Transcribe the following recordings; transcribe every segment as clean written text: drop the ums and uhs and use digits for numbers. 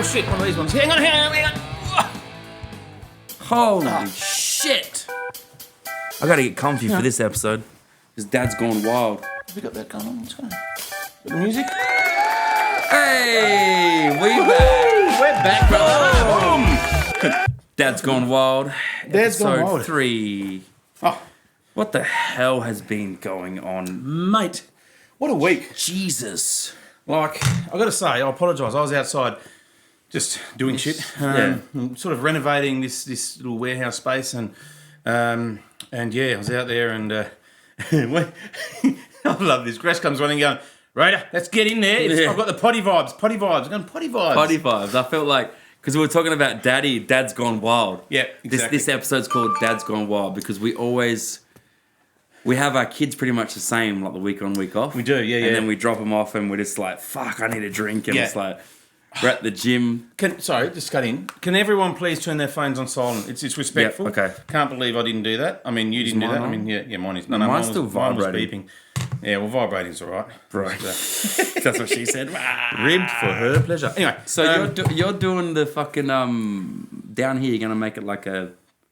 shit, one of these ones. Hang on. Holy shit! I gotta get comfy for this episode. Because Dad's gone wild. We got that going on. What's going on? Got the music? Hey! We're back, brother! Dad's gone wild. Dad's gone Episode wild. 3. Oh, What the hell has been going on? mate. What a week. Jesus. Like, I got to say, I apologise. I was outside just doing shit. Sort of renovating this little warehouse space. And yeah, I was out there and I love this. Gresh comes running going, Raider, let's get in there. Yeah. I've got the potty vibes. I'm going, potty vibes. Potty vibes. I felt like, because we were talking about Dad's gone wild. Yeah, exactly. This episode's called Dad's Gone Wild because we have our kids pretty much the same, like the week on, week off. We do, yeah. And then we drop them off and we're just like, fuck, I need a drink. And Yeah. it's like, we're at the gym. Sorry, just cut in. Can everyone please turn their phones on silent? It's respectful. Yeah, okay. Can't believe I didn't do that. I mean, you didn't do mine that. on? I mean, yeah, mine is. No, Mine's mine still was, mine was vibrating. beeping. Yeah, well, vibrating's all right. Right. That's what she said. Ribbed for her pleasure. Anyway, So you're doing the fucking, down here, you're going to make it like a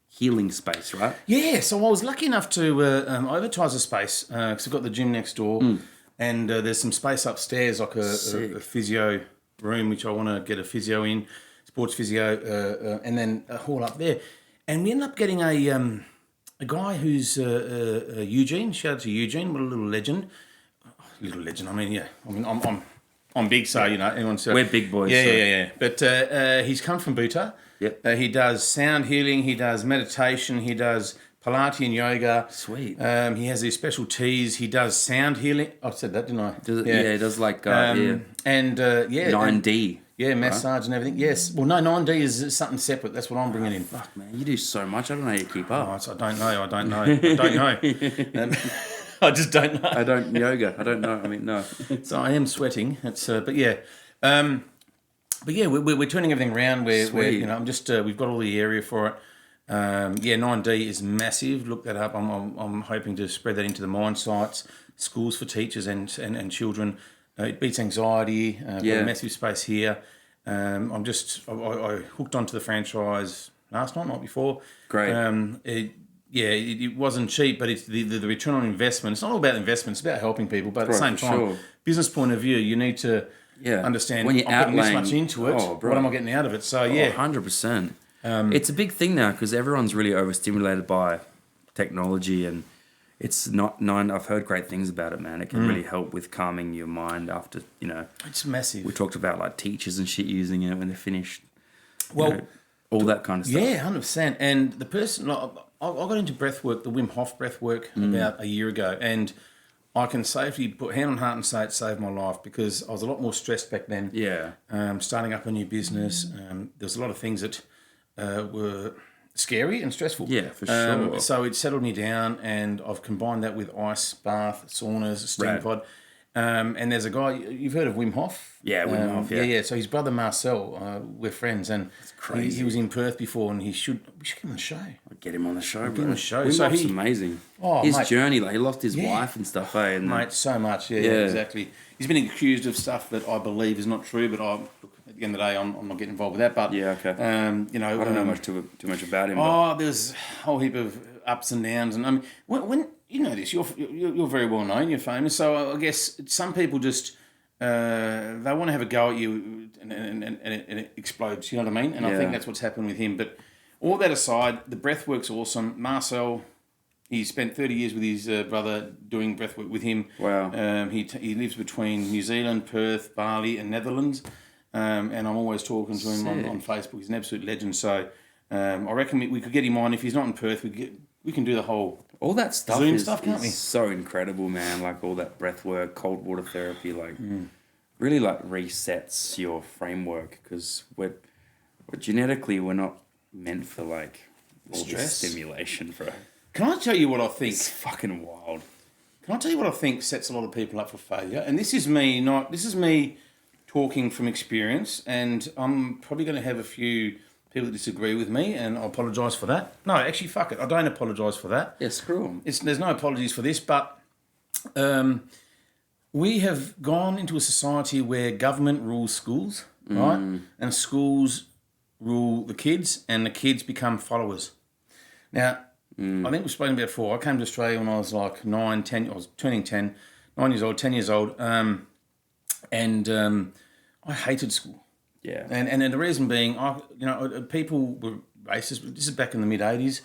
healing space, right? yeah, so I was lucky enough to advertise a space because I've got the gym next door and there's some space upstairs, like a physio room, which I want to get a physio in, sports physio, and then a hall up there. And we ended up getting a guy who's Eugene. Shout out to Eugene, what a little legend. Little legend. I mean, yeah. I mean, I'm big, so you know, anyone's. We're big boys. Yeah, so. yeah. But he's come from Bhutan. Yep. He does sound healing. He does meditation. He does Pilates and yoga. Sweet. He has these special teas. He does sound healing. I said that, didn't I? It does like, And 9D. Yeah, massage and everything. Yes. Well, no, 9D is something separate. That's what I'm bringing in. Fuck, man, you do so much. I don't know how you keep up. Oh, I don't know. I just don't know. I don't yoga. I don't know. I mean, no. So I am sweating. It's but yeah, we're turning everything around. We're you know I'm just we've got all the area for it. 9D is massive. Look that up. I'm hoping to spread that into the mine sites, schools for teachers and children. It beats anxiety. Got a massive space here. I hooked onto the franchise last night before. Great. It wasn't cheap, but it's the return on investment. It's not all about investment. It's about helping people. But at the same time, business point of view, you need to understand. When you're I'm putting this much into it. What am I getting out of it? So yeah, 100%. It's a big thing now because everyone's really overstimulated by technology, and it's not. I've heard great things about it, man. It can really help with calming your mind after it's massive. We talked about like teachers and shit using it when they're finished. Well, all that kind of stuff. Yeah, 100%. And the person, I got into breath work, the Wim Hof breath work, about a year ago, and I can safely put hand on heart and say it saved my life because I was a lot more stressed back then. Yeah. Starting up a new business, there was a lot of things that were scary and stressful. Yeah, for sure. So it settled me down, and I've combined that with ice bath, saunas, steam pod. And there's a guy, you've heard of Wim Hof? Yeah, Wim Hof, yeah. Yeah, so his brother Marcel, we're friends, and crazy. He was in Perth before, and we should get him on the show. Get him on the show, bro. Get him on the show. Wim So Hof's amazing. Oh, his mate. journey, like he lost his wife and stuff, And Mate, so much, yeah, exactly. He's been accused of stuff that I believe is not true, but at the end of the day, I'm not getting involved with that. But yeah, okay. I don't know too much about him. Oh, there's a whole heap of ups and downs, and I mean, when you know this, you're very well known, you're famous. So I guess some people just they want to have a go at you, and it explodes. You know what I mean? And I think that's what's happened with him. But all that aside, the breath work's awesome. Marcel, he spent 30 years with his brother doing breath work with him. Wow. He lives between New Zealand, Perth, Bali, and Netherlands. And I'm always talking to him on Facebook. He's an absolute legend. So I reckon we could get him on. If he's not in Perth, we can do the whole all that stuff Zoom is, stuff, can't we? So incredible, man. Like all that breath work, cold water therapy, like really like resets your framework because we're genetically we're not meant for like all this stimulation, bro. Can I tell you what I think? It's fucking wild. Can I tell you what I think sets a lot of people up for failure? And this is me talking from experience, and I'm probably going to have a few people that disagree with me, and I apologise for that. No, actually, fuck it. I don't apologise for that. Yeah, screw 'em. There's no apologies for this, but we have gone into a society where government rules schools, right? And schools rule the kids, and the kids become followers. Now, I think we've spoken about before. I came to Australia when I was like 9, 10. I was turning 10, 9 years old, 10 years old, and I hated school. Yeah. And the reason being, people were racist. This is back in the mid-'80s.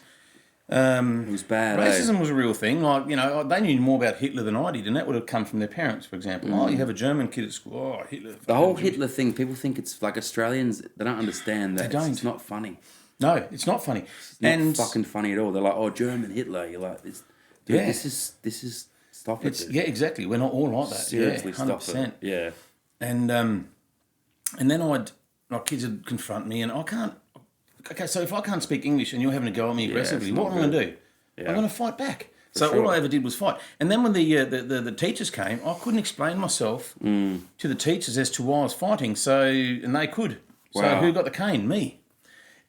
It was bad. Racism was a real thing. Like, they knew more about Hitler than I did, and that would have come from their parents, for example. Oh, you have a German kid at school. Oh, Hitler. The whole Hitler thing, people think it's like Australians, they don't understand that. It's not funny. No, it's not funny. It's not fucking funny at all. They're like, oh, German Hitler. You're like, this is, stop it. Yeah, exactly. We're not all like that. Seriously, 100%. stop it. Yeah. And then my kids would confront me, and I can't. Okay, so if I can't speak English and you're having a go at me aggressively, what am I going to do? Yeah. I'm going to fight back. All I ever did was fight. And then when the teachers came, I couldn't explain myself to the teachers as to why I was fighting. And they could. Wow. So who got the cane? Me.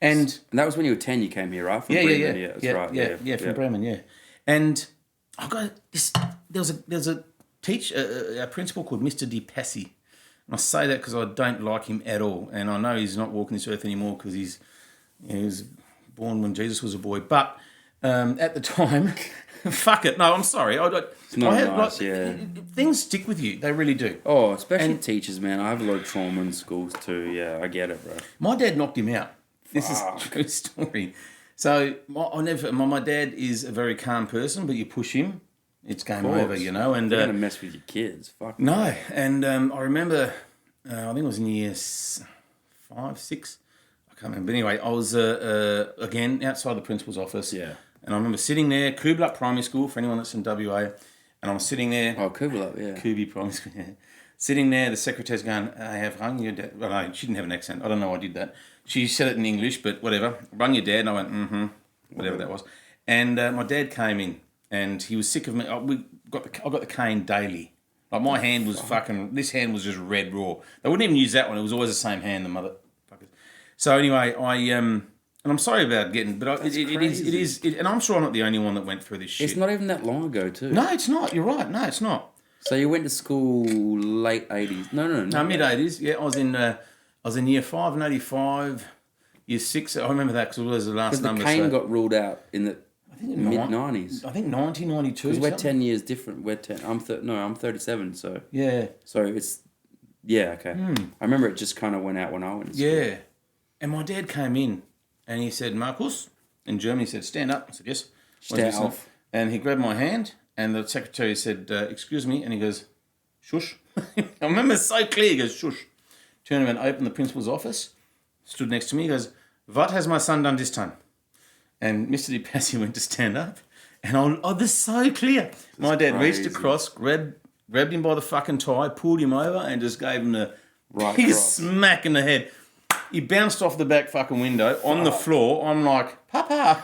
And that was when you were 10. You came here, right? From Bremen. That's right. From Bremen. Yeah. And I got this. There's a teacher, a principal called Mr. Di Passi. And I say that because I don't like him at all, and I know he's not walking this earth anymore because he was born when Jesus was a boy. But at the time, fuck it. No, I'm sorry. It's not nice, things stick with you. They really do. Oh, especially teachers, man. I have a lot of trauma in schools too. Yeah, I get it, bro. My dad knocked him out. This is a true story. So my dad is a very calm person, but you push him, it's game over, And you're gonna mess with your kids. Fuck. No, and I remember, I think it was in year 5, 6. I can't remember. But anyway, I was again outside the principal's office. Yeah. And I remember sitting there, Kubluk Primary School, for anyone that's in WA, and I was sitting there. Oh, Kubluk, yeah. Kubi Primary School, yeah. Sitting there, the secretary's going, I have rung your dad. Well, no, she didn't have an accent. I don't know why I did that. She said it in English, but whatever. Rung your dad, and I went, whatever that was. And my dad came in, and he was sick of me. I got the cane daily. Like, my hand was this hand was just red raw. They wouldn't even use that one. It was always the same hand, the motherfuckers. So anyway, and I'm sorry about but it is, and I'm sure I'm not the only one that went through this shit. It's not even that long ago, too. No, it's not. You're right. No, it's not. So you went to school late 80s? No, mid 80s. Yeah, I was in year 5 in 85, year 6. I remember that because it was the last number. Because the cane got ruled out in the mid 90s. I think 1992. Because we're 10 years different. I'm 37. So yeah. So it's okay. I remember it just kind of went out when I went to school. Yeah, and my dad came in and he said, "Marcus," in German. He said, "Stand up." I said, "Yes." Stand up. And he grabbed my hand. And the secretary said, "Excuse me," and he goes, "Shush." I remember it's so clear. He goes, "Shush." Turned around, opened the principal's office, stood next to me. He goes, "What has my son done this time?" And Mr. Di Passi went to stand up, and this is so clear. My dad reached across, grabbed him by the fucking tie, pulled him over, and just gave him the biggest smack in the head. He bounced off the back fucking window on the floor. I'm like, "Papa."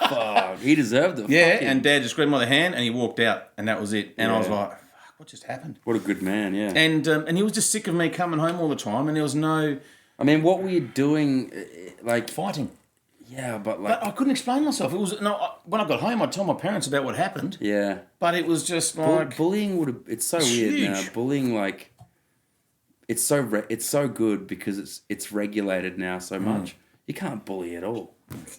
Fuck. He deserved it. Yeah, and Dad just grabbed him by the hand and he walked out, and that was it. And I was like, "Fuck, what just happened?" What a good man, yeah. And he was just sick of me coming home all the time, and there was no. I mean, what were you doing? Like fighting. Yeah, but I couldn't explain myself. It was when I got home, I'd tell my parents about what happened. Yeah, but it was just like bullying would have. It's so weird now. Bullying, like. It's so good because it's regulated now so much. You can't bully at all.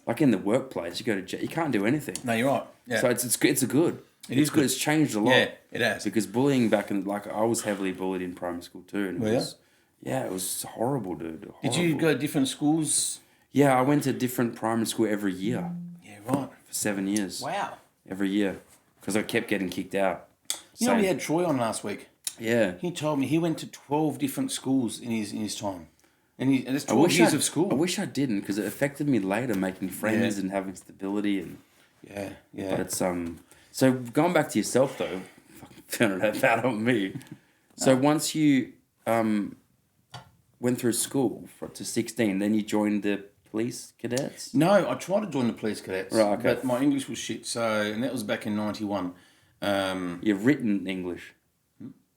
Like in the workplace, you go to jail. You can't do anything. No, you're right. Yeah. So it's a good. It's good. It's changed a lot. Yeah, it has. Because bullying back in I was heavily bullied in primary school too, and it was horrible, dude. Horrible. Did you go to different schools? Yeah, I went to different primary school every year. Yeah, right. For 7 years. Wow. Every year, because I kept getting kicked out. You know, we had Troy on last week. Yeah. He told me he went to 12 different schools in his time. And it's 12 years of school. I wish I didn't, because it affected me later, making friends and having stability. And Yeah. But it's so going back to yourself though, fucking turning that bad on me. So once you went through school to 16, then you joined the police cadets? No, I tried to join the police cadets. Right, okay. But my English was shit, and that was back in 91. You've written English.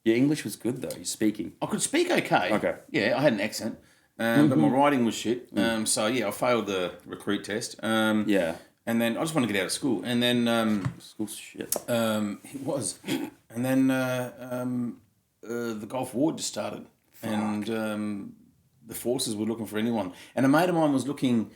Your English was good though. You're speaking. I could speak okay. Okay. Yeah, I had an accent, but my writing was shit. So I failed the recruit test. Yeah. And then I just wanted to get out of school. And then school's shit. It was. And then the Gulf War just started, and the forces were looking for anyone. And a mate of mine was looking.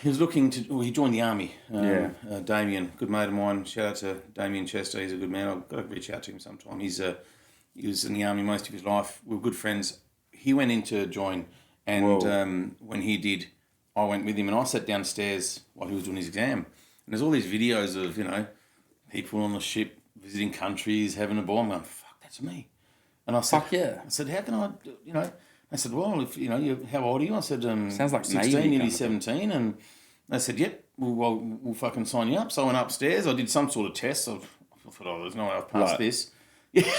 He was looking to. Well, he joined the army. Damien, good mate of mine. Shout out to Damien Chester. He's a good man. I've got to reach out to him sometime. He was in the army most of his life. We were good friends. He went in to join, and when he did, I went with him, and I sat downstairs while he was doing his exam. And there's all these videos of people on the ship visiting countries, having a ball. I'm going, fuck, that's me. And I said, Fuck yeah. I said, how can I, I said, well, if how old are you? I said, sounds like 16, nearly 17. And they said, yep, we'll fucking sign you up. So I went upstairs. I did some sort of test. I thought, there's no way I've passed this. Yeah,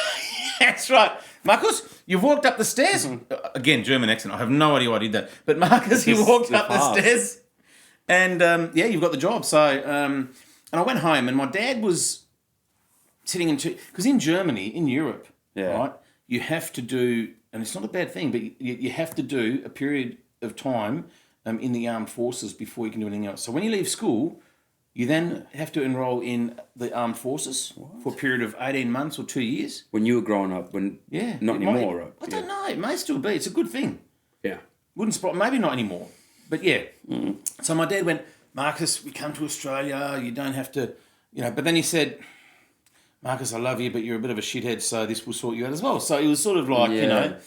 that's right. Marcus, you've walked up the stairs. Again, German accent. I have no idea why I did that. But Marcus, you walked up the stairs. And, you've got the job. So, and I went home and my dad was sitting because in Germany, in Europe, right, you have to do, and it's not a bad thing, but you have to do a period of time in the armed forces before you can do anything else. So when you leave school, you then have to enrol in the armed forces for a period of 18 months or 2 years. When you were growing up, not anymore, right? I don't know. It may still be. It's a good thing. Yeah. Wouldn't surprise. Maybe not anymore. But yeah. Mm. So my dad went, Marcus, we come to Australia. You don't have to, But then he said, Marcus, I love you, but you're a bit of a shithead, so this will sort you out as well. So it was sort of like, when I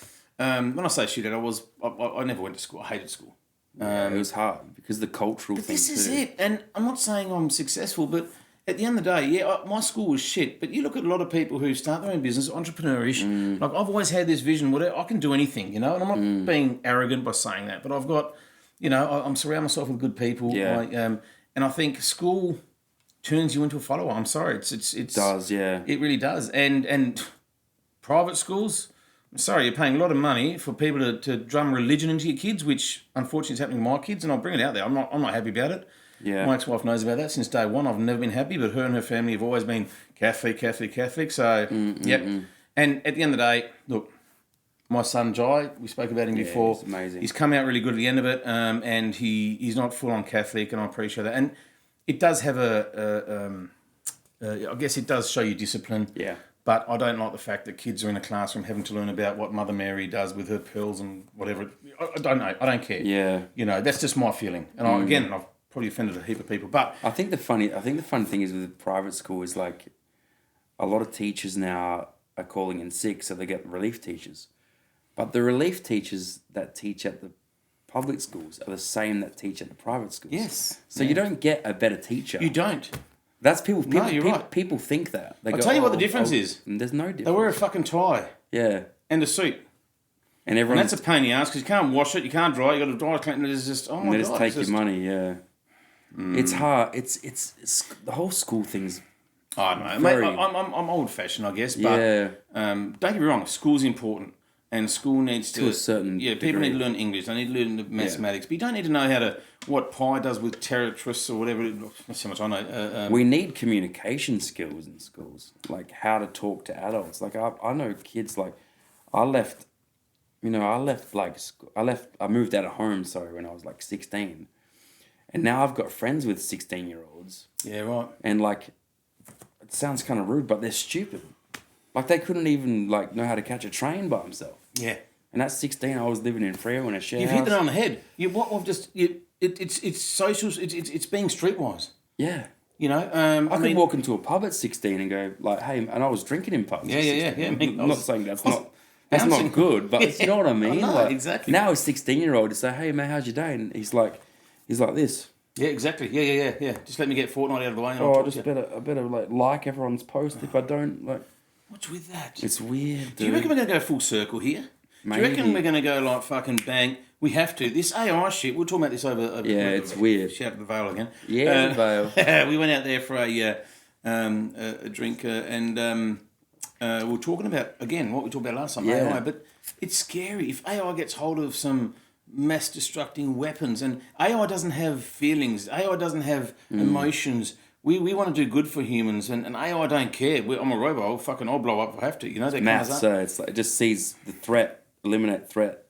say shithead, I never went to school. I hated school. It was hard because the cultural thing. This is it. And I'm not saying I'm successful, but at the end of the day, my school was shit. But you look at a lot of people who start their own business, entrepreneurish. Like I've always had this vision, I can do anything, And I'm not being arrogant by saying that, but I've got, I'm surrounding myself with good people. Yeah. And I think school turns you into a follower. I'm sorry, it does, yeah. It really does. And private schools, I'm sorry, you're paying a lot of money for people to drum religion into your kids, which unfortunately is happening to my kids, and I'll bring it out there. I'm not happy about it. Yeah. My ex-wife knows about that since day one. I've never been happy, but her and her family have always been Catholic. So, yep. And at the end of the day, look, my son Jai, we spoke about him before. He's amazing. He's come out really good at the end of it, and he's not full-on Catholic, and I appreciate that. And it does have I guess it does show you discipline. Yeah. But I don't like the fact that kids are in a classroom having to learn about what Mother Mary does with her pearls and whatever. I don't know. I don't care. Yeah. That's just my feeling. And I've probably offended a heap of people. But I think the funny thing is with private school is like a lot of teachers now are calling in sick, so they get relief teachers. But the relief teachers that teach at the public schools are the same that teach at the private schools. Yes. So you don't get a better teacher. You don't. That's people. No, you're right. People think that. I'll tell you what the difference is. There's no difference. They wear a fucking tie. Yeah. And a suit. And everyone. And that's a pain in the ass because you can't wash it, you can't dry it, you got to dry clean it. It's just, oh my God. They just take your money, yeah. It's hard. It's the whole school thing's. I don't know. Mate, I'm old fashioned, I guess. But don't get me wrong, school's important. And school needs to a certain degree. People need to learn English. They need to learn the mathematics. But you don't need to know what pi does with territorius or whatever. That's how much I know. We need communication skills in schools, like how to talk to adults. Like I know kids. Like I moved out of home. Sorry, when I was like 16, and now I've got friends with 16-year-olds. Yeah, right. And like, it sounds kind of rude, but they're stupid. Like, they couldn't even, like, know how to catch a train by themselves. Yeah. And at 16, I was living in Freo in a share house. You've hit it on the head. It's social, it's being streetwise. Yeah. I could walk into a pub at 16 and go, like, hey, and I was drinking in pubs. Yeah. I'm not saying that's not good, but you know what I mean? I know, like, exactly. Now a 16-year-old to say, hey, man, how's your day? And he's like this. Yeah, exactly. Yeah. Just let me get Fortnite out of the way. And I better like everyone's post. If I don't, like... What's with that? It's weird, dude. Do you reckon we're going to go full circle here? Maybe. Do you reckon we're going to go like fucking bang? We have to. This AI shit, we're talking about this over it's weird. Shout out the Vale again. Yeah, the Vale. We went out there for a drink and we were talking about, again, what we talked about last time, AI. But it's scary. If AI gets hold of some mass-destructing weapons, and AI doesn't have feelings, AI doesn't have emotions. We want to do good for humans, and AI don't care. I'm a robot. I'll blow up if I have to. That math, so it's like it just sees the threat, eliminate threat.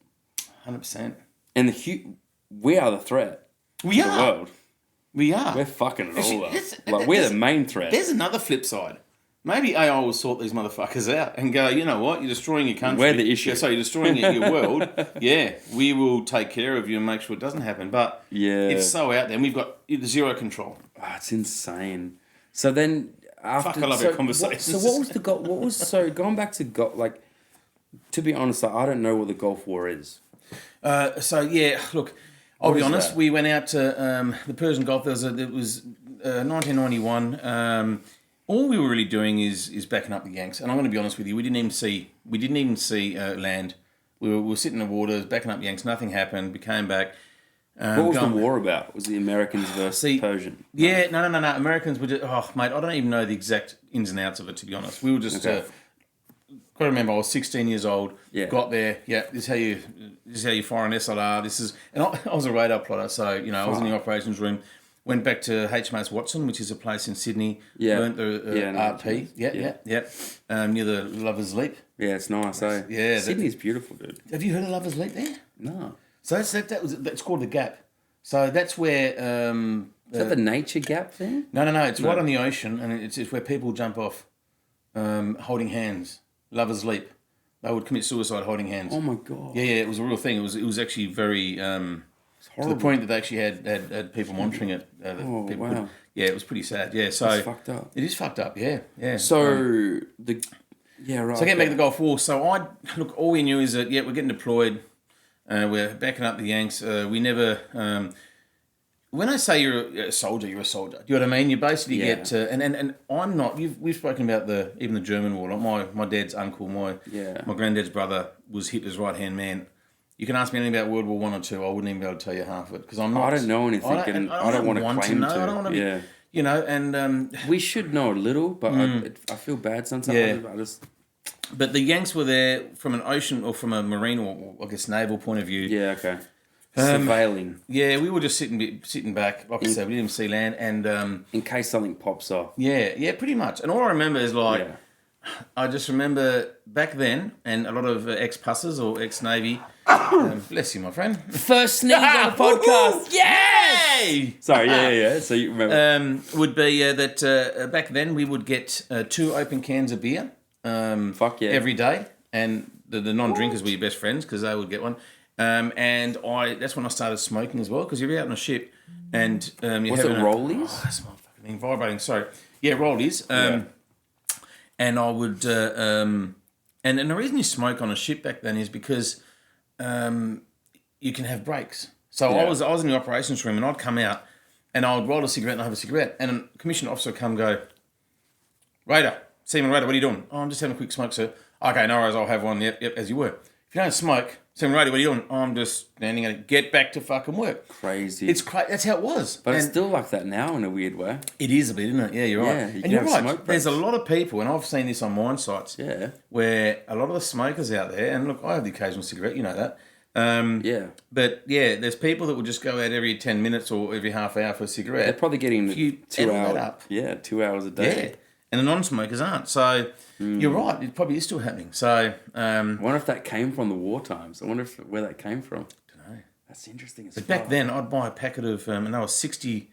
100%. And we are the threat. We are. The world. We are. We're fucking it all up. We're the main threat. There's another flip side. Maybe AI will sort these motherfuckers out and go, you know what, you're destroying your country. We're the issue. Yeah, so you're destroying your world. Yeah, we will take care of you and make sure it doesn't happen. But it's so out there and we've got zero control. Oh, it's insane. So then after... Fuck, I love our conversations. So what was the goal? Going back to like, to be honest, I don't know what the Gulf War is. Look, I'll be honest, we went out to the Persian Gulf. It was 1991. All we were really doing is backing up the Yanks, and I'm going to be honest with you, we didn't even see land. We were sitting in the water, backing up Yanks. Nothing happened. We came back. What was the war about? Was the Americans versus Persian? Yeah, no. Americans were just, mate, I don't even know the exact ins and outs of it, to be honest. We were just, got to remember, I was 16 years old, got there, this is how you fire an SLR, and I was a radar plotter, so, I was in the operations room, went back to HMAS Watson, which is a place in Sydney, learnt the RP, near the Lover's Leap. Yeah, it's nice, eh? Yeah. Sydney's beautiful, dude. Have you heard of Lover's Leap there? No. So that's called the Gap. So that's where... is that the nature gap thing? No. It's right on the ocean, and it's where people jump off holding hands. Lover's Leap. They would commit suicide holding hands. Oh, my God. Yeah, it was a real thing. It was actually very... to the point that they actually had people monitoring it. Wow. It was pretty sad. Yeah, so... It's fucked up. It is fucked up, yeah. So, Yeah, right. So getting back to the Gulf War. So all we knew is that, we're getting deployed. We're backing up the Yanks. We never... when I say you're a soldier, you're a soldier. Do you know what I mean? You basically get... and I'm not... We've spoken about even the German war. Like my dad's uncle, my granddad's brother was Hitler's right-hand man. You can ask me anything about World War 1 or 2, I wouldn't even be able to tell you half of it. Because I'm not... I don't know anything, I don't want to claim to. I don't want to be... You know, and... we should know a little, but I feel bad sometimes. I just... But the Yanks were there from an ocean or from a marine or I guess naval point of view. Yeah, okay. Surveilling. Yeah, we were just sitting back. Like I said, we didn't see land. And in case something pops off. Yeah, pretty much. And all I remember is I just remember back then, and a lot of ex-pussers or ex-Navy, bless you, my friend. First sneeze on the podcast. Yay! Sorry, yeah. So you remember. Would be that back then we would get 2 open cans of beer. Every day. And the non-drinkers were your best friends because they would get one. And that's when I started smoking as well, because you're out on a ship and was it rollies? Oh, that's my fucking thing vibrating. Sorry. Yeah, rollies. And I would and the reason you smoke on a ship back then is because you can have breaks. So I was in the operations room and I'd come out and I would roll a cigarette and I'd have a cigarette, and a commissioned officer would come and go, Raider, Seaman Raider, what are you doing? Oh, I'm just having a quick smoke, sir. Okay, no worries, I'll have one. Yep, as you were. If you don't smoke, Seaman Raider, what are you doing? Oh, I'm just standing at it. Get back to fucking work. Crazy. It's crazy. That's how it was. But it's still like that now in a weird way. It is a bit, isn't it? Yeah, you're right. And you're right. There's a lot of people, and I've seen this on mine sites, where a lot of the smokers out there, and look, I have the occasional cigarette, you know that. But there's people that will just go out every 10 minutes or every half hour for a cigarette. They're probably getting 2 hours. Yeah, 2 hours a day. Yeah. And the non-smokers aren't. So you're right. It probably is still happening. So I wonder if that came from the war times. I wonder where that came from. I don't know. That's interesting. But back then, I'd buy a packet of, and they were 60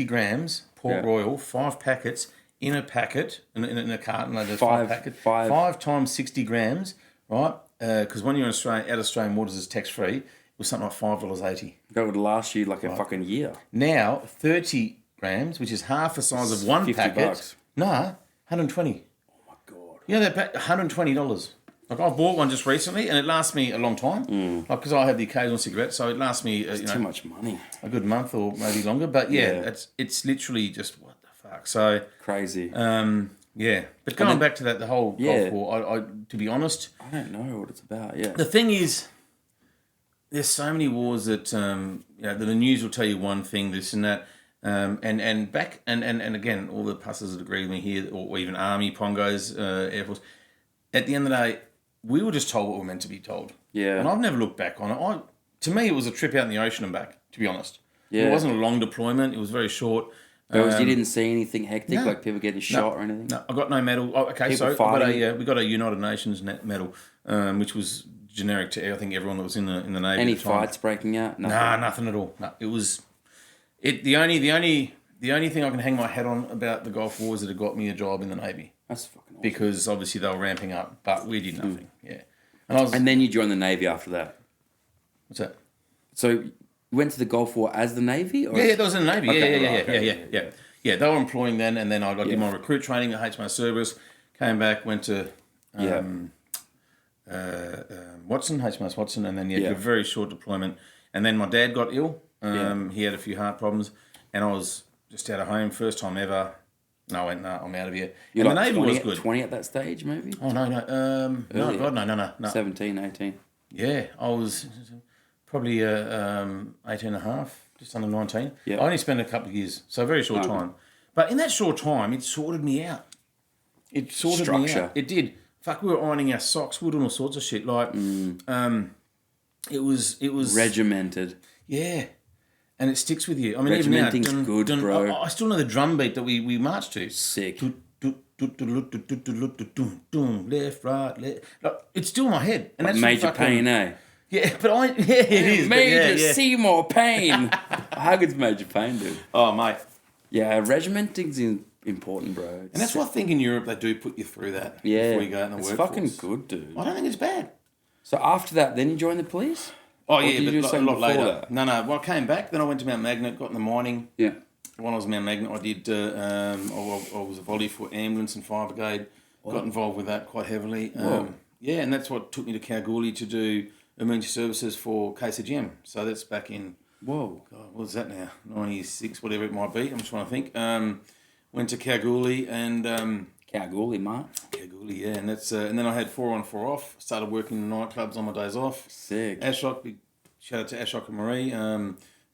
grams Port Royal, 5 packets in a packet, in a carton. Like 5 packets. 5 times 60 grams, right? Because when you're in out of Australian waters, it's tax-free. It was something like $5.80. That would last you like a fucking year. Now, 30 grams, which is half the size of one packet. $50. No, $120. Oh my God. You know that pack, $120. Like I bought one just recently, and it lasts me a long time. Like because I have the occasional cigarette, so it lasts me. Too much money. A good month or maybe longer. But it's literally just what the fuck. So crazy. But going back to that, the whole Gulf War. I to be honest, I don't know what it's about. Yeah. The thing is, there's so many wars that the news will tell you one thing, this and that. And again, all the pussers that agree with me here, or even Army, Pongos, Air Force, at the end of the day, we were just told what we were meant to be told. Yeah. And I've never looked back on it. To me, it was a trip out in the ocean and back, to be honest. Yeah. It wasn't a long deployment. It was very short. You didn't see anything hectic, like people getting shot or anything? No, I got no medal. Oh, okay, people we got a United Nations medal, which was generic to, I think, everyone that was in the Navy. Any fights breaking out? Nothing. Nah, nothing at all. No, it was... The only thing I can hang my hat on about the Gulf War is that it got me a job in the Navy. That's fucking awesome. because obviously they were ramping up, but we did nothing. Yeah. And then you joined the Navy after that. What's that? So you went to the Gulf War as the Navy? Or Yeah, that was in the Navy. Okay, Yeah. Yeah, they were employing then, and then I did my recruit training at HMAS service, came back, went to Watson, HMAS Watson, and then a very short deployment. And then my dad got ill. He had a few heart problems, and I was just out of home, first time ever. No, I went, no, I'm out of here. You're and like the Navy was good. 20 at that stage, maybe? Oh, no. No, God, no. 17, 18. Yeah, I was probably 18 and a half, just under 19. Yeah. I only spent a couple of years, so a very short time. But in that short time, it sorted me out. It sorted me out. It did. Fuck, we were ironing our socks. We were doing all sorts of shit. Like, it was... Regimented. Yeah. And it sticks with you. I mean, Regimenting's even now... good, bro. I still know the drum beat that we marched to. Sick. Left, right, left. Like, it's still in my head. And that's Major Pain, eh? Yeah, but it is. Major Seymour Pain. How good's Major Pain, dude? Oh, mate. Yeah, regimenting's important, bro. And that's why I think in Europe they do put you through that before you go out in the workforce. It's fucking good, dude. I don't think it's bad. So after that, then you joined the police? Oh, yeah, but a lot later. No. Well, I came back, then I went to Mount Magnet, got in the mining. Yeah. While I was in Mount Magnet, I did, I was a volley for ambulance and fire brigade. Got involved with that quite heavily. Yeah, and that's what took me to Kalgoorlie to do emergency services for KCGM. So that's back in... Whoa. God, what is that now? 96, whatever it might be. I'm just trying to think. Went to Kalgoorlie and... Kalgoorlie, mate. Kalgoorlie, yeah. And that's and then I had 4 on 4 off. Started working in nightclubs on my days off. Sick. Ashok, big shout out to Ashok and Marie.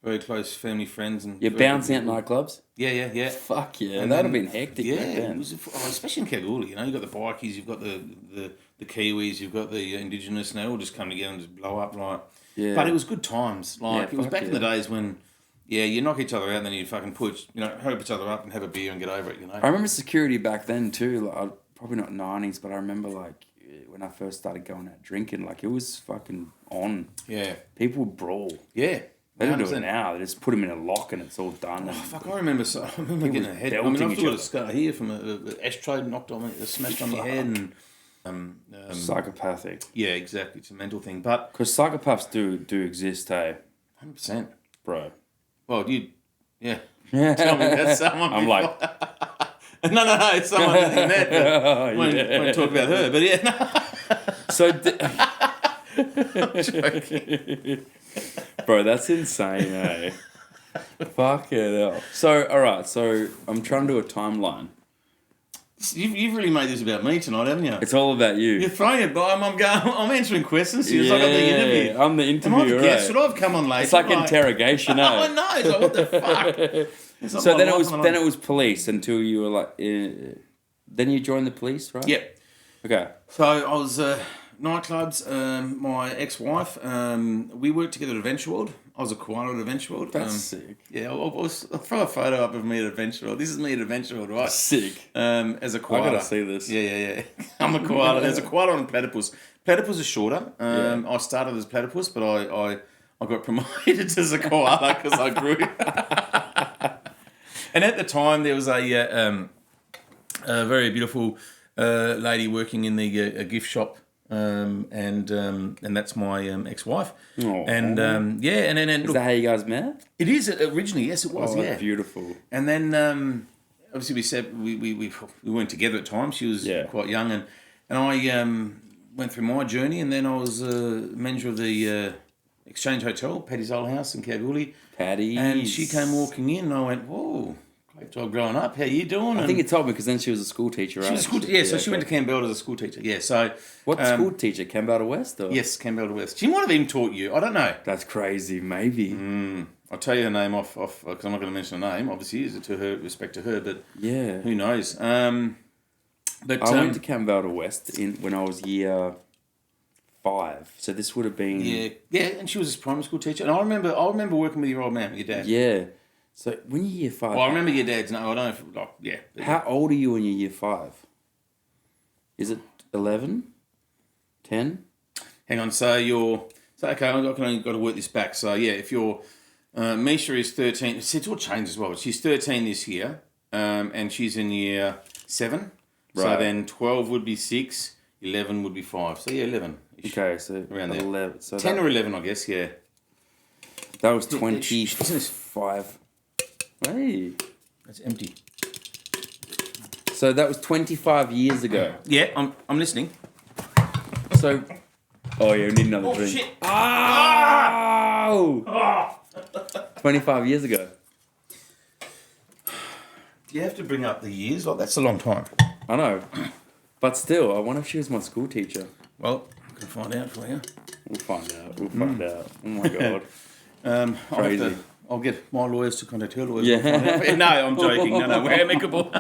Very close family, friends. And you're bouncing out nightclubs? Yeah. Fuck yeah. And that'd have been hectic back then. It was, especially in Kalgoorlie, you know. You've got the bikies, you've got the Kiwis, you've got the Indigenous, and they all just come together and just blow up, like... Yeah. But it was good times. Like, it was back in the days when, you knock each other out and then you fucking push, help each other up and have a beer and get over it, you know. I remember security back then too, like, probably not 90s, but I remember, like, when I first started going out drinking, like, it was fucking on. Yeah. People would brawl. Yeah. They don't do it now. They just put them in a lock and it's all done. Oh, fuck, I remember getting a head. I mean, I've got a scar here from an ashtray knocked on me, smashed on my head and... psychopathic. Yeah, exactly. It's a mental thing, but because psychopaths do exist, hey. 100%, bro. Well, yeah. Tell me that's someone. I'm like, no, it's someone that you met. But won't talk about her, but yeah. No. So, I'm joking. Bro, that's insane, eh? Fuck it hell. So, all right. So I'm trying to do a timeline. You've really made this about me tonight, haven't you? It's all about you. You're throwing it by. I'm answering questions here. It's like I'm the interview. I'm the interviewer, right? Guess what? I've come on late. It's like interrogation, eh? I know. It's like, what the fuck? So then it was police until you were like... then you joined the police, right? Yep. Okay. So I was... nightclubs, my ex-wife, we worked together at Adventure World. I was a koala at Adventure World. That's sick. Yeah, I'll throw a photo up of me at Adventure World. This is me at Adventure World, right? Sick. As a koala. I gotta see this. Yeah. I'm a koala. There's a koala and a platypus. Platypus is shorter. I started as platypus, but I got promoted as a koala because I grew. And at the time, there was a very beautiful lady working in the gift shop. And that's my ex-wife. Oh. And and then is that how you guys met? It is originally, yes, it was. Yeah, beautiful. And then obviously we said we weren't together at times. She was quite young, and I went through my journey, and then I was manager of the Exchange Hotel, Paddy's Old House in Kalgoorlie. Paddy's. And she came walking in, and I went, whoa. Great job growing up. How you doing? I think you told me because then she was a school teacher, right? She was a school teacher, so she went to Campbell as a school teacher. Yeah, so... What school teacher? Campbell West? Or? Yes, Campbell West. She might have even taught you. I don't know. That's crazy. Maybe. I'll tell you her name off because I'm not going to mention her name. Obviously, is it to her respect to her, but who knows? But I went to Campbell West when I was year 5. So this would have been... Yeah, and she was a primary school teacher. And I remember working with your old man, your dad. Yeah. So when you're year 5... Well, I remember your dad's... No, I don't know if... How old are you when you're year 5? Is it 11? 10? Hang on, so you're... So, okay, I've got to work this back. So, yeah, if you're... Misha is 13. It's all changed as well. She's 13 this year, and she's in year 7. So Right. then 12 would be 6, 11 would be 5. So yeah, 11. Okay, so Around there. 11. So 10 or 11, I guess, yeah. that was 25. Hey. That's empty. So that was 25 years ago. Yeah, I'm listening. So, oh yeah, we need another drink. Shit. Oh! 25 years ago. Do you have to bring up the years? Like, that's a long time. I know. But still, I wonder if she was my school teacher. Well, I can find out for you. We'll find out. We'll find out. Oh my God. Crazy. I'll get my lawyers to contact her lawyers. Yeah. We'll find out. No, I'm joking. No, we're amicable.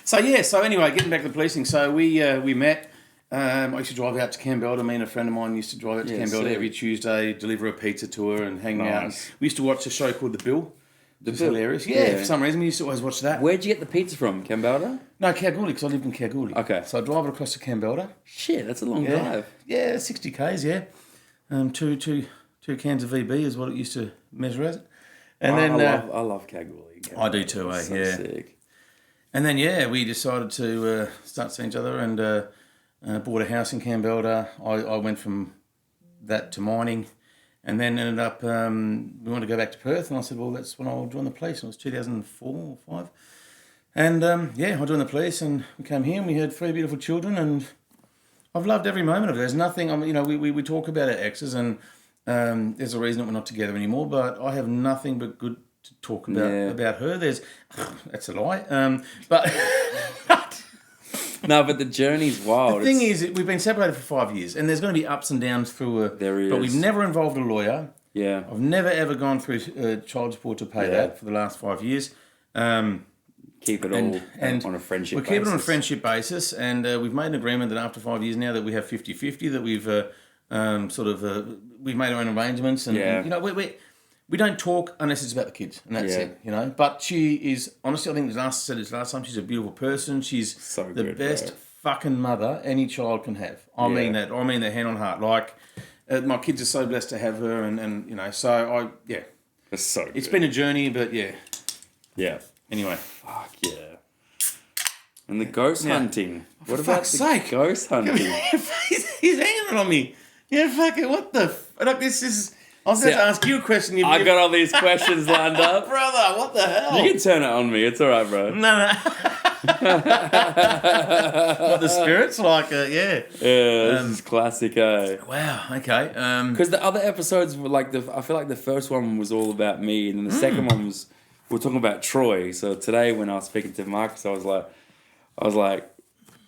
So anyway, getting back to the policing. So we met. I used to drive out to Campbell. Me and a friend of mine used to drive out to Campbell sick. every Tuesday, deliver a pizza to her and hang out. Nice. We used to watch a show called The Bill. It was Bill? hilarious. Yeah. Yeah, for some reason we used to always watch that. Where'd you get the pizza from? Cambelda? No, Kalgoorlie, because I lived in Kalgoorlie. Okay. So I drive it across to Campbell. Shit, that's a long drive. Yeah, 60 k's. Yeah, two cans of VB is what it used to measure as. And then I love Kalgoorlie. I do too. It's so yeah. sick. And then we decided to start seeing each other and bought a house in Campbell. I went from that to mining, and then ended up we wanted to go back to Perth, and I said, well, that's when I'll join the police. And it was 2004 or 5. And I joined the police, and we came here, and we had 3 beautiful children, and I've loved every moment of it. There's nothing. We talk about our exes, and there's a reason that we're not together anymore. But I have nothing but good to talk about her. That's a lie. But No, but the journey's wild. the thing is, we've been separated for 5 years, and there's going to be ups and downs through her. There is. But we've never involved a lawyer. Yeah. I've never ever gone through child support to pay that for the last 5 years. Keep it all on a friendship basis. We're keeping it on a friendship basis, and we've made an agreement that after 5 years now that we have 50-50, that we've we've made our own arrangements, and we don't talk unless it's about the kids, and that's it, But she is, honestly, I think last time, she's a beautiful person. She's So the good, best fucking mother any child can have. I mean that. I mean that hand on heart. Like, my kids are so blessed to have her, and so It's so good. it's been a journey, but Yeah. anyway. Fuck yeah. And the ghost hunting. What about fuck's the sake. ghost hunting? he's hanging on me. Yeah, fuck it. What the? Like, this is. I was going to ask you a question. I got all these questions lined up. Brother, what the hell? You can turn it on me. It's all right, bro. No. What, the spirits? Like, yeah. Yeah, this is classic, eh? Wow, okay. Because the other episodes were like I feel like the first one was all about me, and then the second one was we were talking about Troy. So today when I was speaking to Marcus, I was like,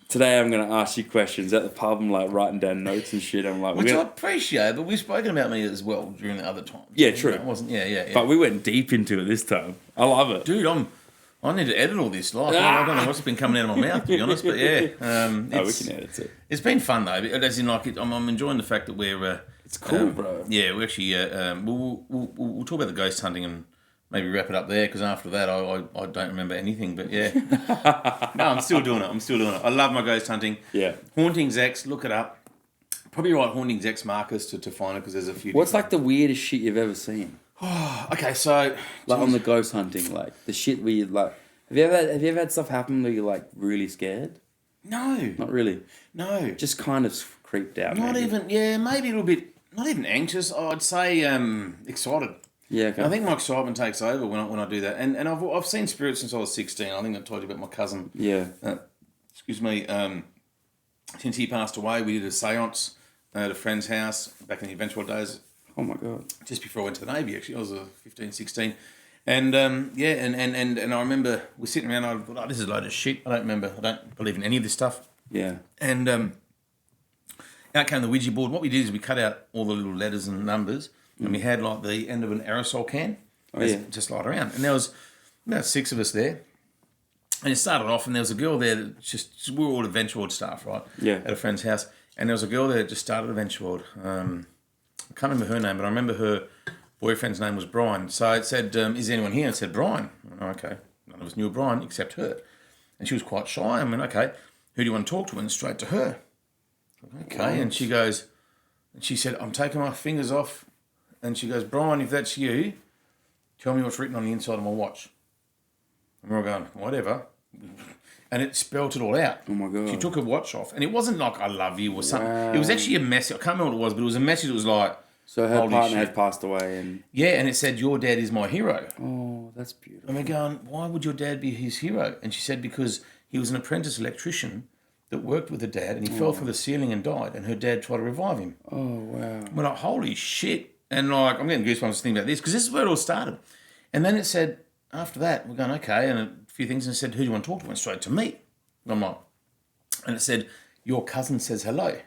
today I'm gonna ask you questions at the pub. I'm like writing down notes and shit. I'm like, which I appreciate, but we've spoken about me as well during the other times. Yeah, true. It wasn't. Yeah. But we went deep into it this time. I love it, Dude, I need to edit all this. Like, I don't know what's been coming out of my mouth, to be honest. But yeah, we can edit it. It's been fun though. As in, like, I'm enjoying the fact that we're. It's cool, bro. Yeah, we actually. We'll talk about the ghost hunting and maybe wrap it up there, because after that I don't remember anything. But yeah, no, I'm still doing it. I love my ghost hunting. Yeah. Hauntings X, look it up. Probably write Hauntings X Marcus to find it, because there's a few. What's like the weirdest shit you've ever seen? Okay, so Like on the ghost hunting, like the shit where you like. Have you ever had stuff happen where you're like really scared? No, Not really. no, Just kind of creeped out. not maybe. even. Yeah, maybe a little bit. Not even anxious. I'd say excited. Yeah. Okay. I think my excitement takes over when I do that. And I've seen spirits since I was 16. I think I told you about my cousin. Yeah. Excuse me. Since he passed away, we did a seance at a friend's house back in the eventual days. Oh my god. Just before I went to the Navy, actually. I was 15, 16. And and I remember we're sitting around, and I thought, this is a load of shit. I don't believe in any of this stuff. Yeah. And out came the Ouija board. What we did is we cut out all the little letters and numbers, and we had like the end of an aerosol can just light around. And there was about 6 of us there. And it started off, and there was a girl there that we were all Adventure World staff, right? Yeah. At a friend's house. And there was a girl there that just started Adventure World. I can't remember her name, but I remember her boyfriend's name was Brian. So it said, is anyone here? And it said, Brian. I went, okay. None of us knew Brian except her. And she was quite shy. I went, okay, who do you want to talk to? And straight to her. Okay. And she goes, and she said, I'm taking my fingers off. And she goes, Brian, if that's you, tell me what's written on the inside of my watch. And we're all going, whatever. and it spelt it all out. Oh, my God. She took her watch off, and it wasn't like, I love you or something. Wow. It was actually a message. I can't remember what it was, but it was a message that was like, so her partner had passed away. And and it said, your dad is my hero. Oh, that's beautiful. And we're going, why would your dad be his hero? And she said, because he was an apprentice electrician that worked with her dad, and he fell through the ceiling and died, and her dad tried to revive him. Oh, wow. We're like, holy shit. And like, I'm getting goosebumps thinking about this, because this is where it all started. And then it said, after that, we're going, okay, and a few things, and it said, who do you want to talk to? Went straight to me. And I'm like, and it said, your cousin says hello.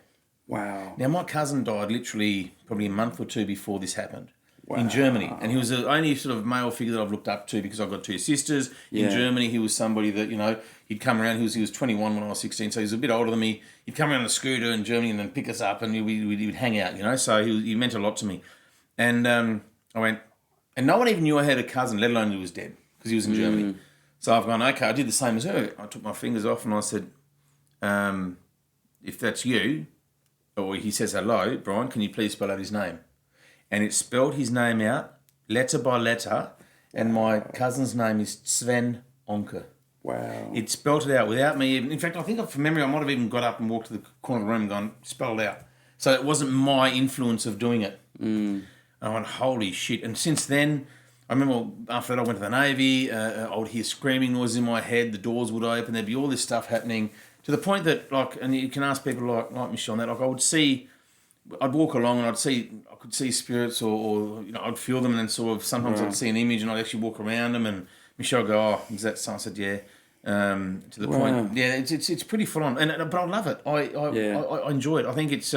Wow. Now, my cousin died literally probably a month or two before this happened. In Germany. And he was the only sort of male figure that I've looked up to, because I've got two sisters. In Germany, he was somebody that, you know, he'd come around. He was 21 when I was 16, so he was a bit older than me. He'd come around on a scooter in Germany and then pick us up, and we'd hang out, you know. So he meant a lot to me. And I went, and no one even knew I had a cousin, let alone he was dead, because he was in Germany. So I've gone, okay, I did the same as her. I took my fingers off and I said, if that's you, or he says hello, Brian, can you please spell out his name? And it spelled his name out, letter by letter, and my cousin's name is Sven Onke. Wow. It spelled it out without me even... In fact, I think from memory, I might have even got up and walked to the corner of the room and gone, spell it out. So it wasn't my influence of doing it. And I went, holy shit. And since then, I remember after that I went to the Navy, I would hear screaming noises in my head, the doors would open, there'd be all this stuff happening, to the point that, like, and you can ask people like Michelle on that, like I would see... I'd walk along and I could see spirits or you know, I'd feel them, and then sort of sometimes I'd see an image and I'd actually walk around them, and Michelle would go, oh, is that so? I said, yeah. To the point, yeah, it's pretty full on, but I love it. I enjoy it. I think it's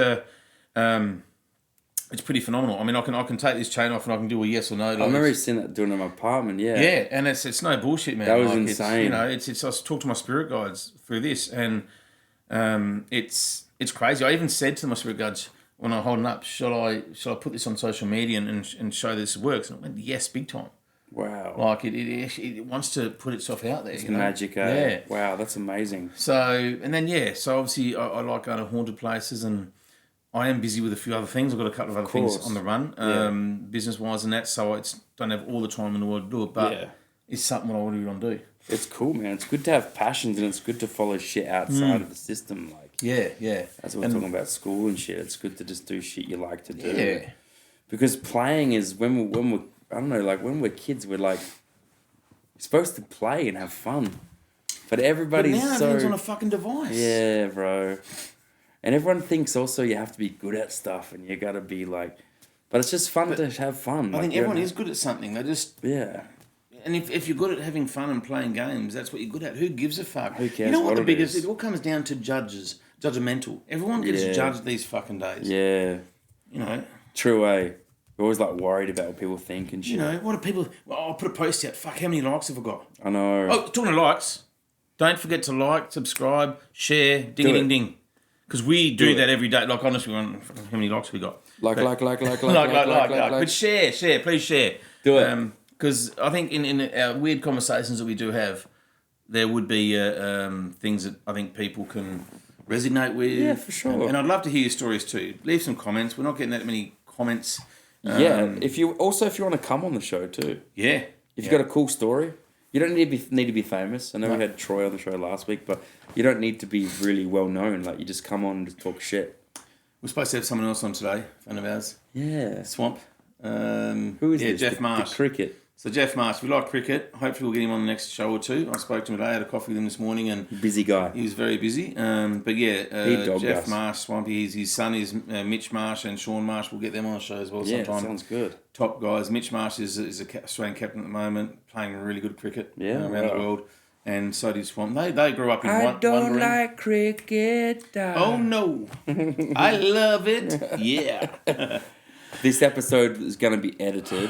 pretty phenomenal. I mean, I can take this chain off and I can do a yes or no. Like, I remember seeing that doing it in my apartment. Yeah, yeah, and it's no bullshit, man. That was like, insane. I talk to my spirit guides through this, and it's crazy. I even said to my spirit guides, when I'm holding up, should I put this on social media and show this works? And I went, yes, big time. Wow. Like it wants to put itself out there. It's magic, eh? Yeah. Wow, that's amazing. So, and then, so obviously I like going to haunted places, and I am busy with a few other things. I've got a couple of other things on the run, business-wise and that, so I don't have all the time in the world to do it, but it's something what I really want to do. It's cool, man. It's good to have passions, and it's good to follow shit outside of the system. Like, yeah. That's what we're talking about, school and shit. It's good to just do shit you like to do. Yeah. Because playing is when we're I don't know, like when we're kids, we're like supposed to play and have fun. But everybody's now everyone's on a fucking device. Yeah, bro. And everyone thinks also you have to be good at stuff, and you got to be like... But it's just fun to have fun. I think everyone is good at something. They just... Yeah. And if you're good at having fun and playing games, that's what you're good at. Who gives a fuck? Who cares? You know what the biggest... It all comes down to judges. Judgmental. Everyone gets judged these fucking days. Yeah. You know? True, eh? We're always like worried about what people think and shit. You know, what do people... Well, I'll put a post out. Fuck, how many likes have I got? I know. Oh, talking of likes, don't forget to like, subscribe, share, ding. Because we do that every day. Like, honestly, how many likes we got? Like. But share, please share. Do it. Because I think in our weird conversations that we do have, there would be things that I think people can resonate with. Yeah, for sure. And I'd love to hear your stories too. Leave some comments. We're not getting that many comments. If you want to come on the show too. Yeah. If you've got a cool story, you don't need to be famous. I know we had Troy on the show last week, but you don't need to be really well known. Like, you just come on and just talk shit. We're supposed to have someone else on today, a friend of ours. Yeah. Swamp. Who is this? Jeff Marsh. The cricket. So Jeff Marsh, we like cricket. Hopefully we'll get him on the next show or two. I spoke to him today, had a coffee with him this morning, and busy guy. He was very busy. But Jeff Marsh, Swampy, his son is Mitch Marsh and Sean Marsh. We'll get them on the show as well sometime. Sounds good. Top guys. Mitch Marsh is a Australian captain at the moment, playing really good cricket around the world. And so did Swamp. They grew up in I don't like cricket. Oh no, I love it. Yeah. This episode is going to be edited,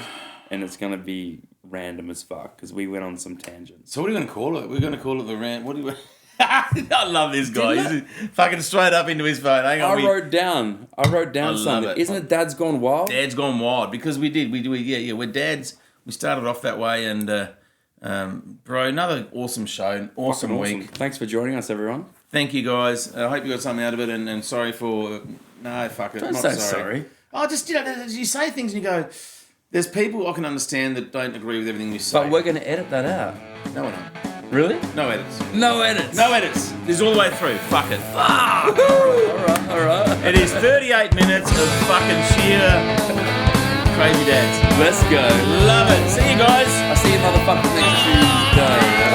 and it's going to be random as fuck because we went on some tangents. So what are we going to call it? We're going to call it the rant. What do you? I love this guy. He's fucking straight up into his phone. Hang on, I wrote down something. Isn't it Dad's Gone Wild? Dad's Gone Wild, because we do. We're dads. We started off that way, and bro, another awesome show, awesome week. Thanks for joining us, everyone. Thank you, guys. I hope you got something out of it, and sorry for no, fuck it. Don't say sorry. Oh, just you say things and you go. There's people I can understand that don't agree with everything you say. But we're going to edit that out. No, we're not. Really? No edits. No edits. No edits. This is all the way through. Fuck it. All right. It is 38 minutes of fucking sheer crazy dance. Let's go. Love it. See you guys. I'll see you motherfuckers next Tuesday. Yeah.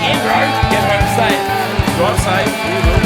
Yeah, bro. Get home safe. Drive safe.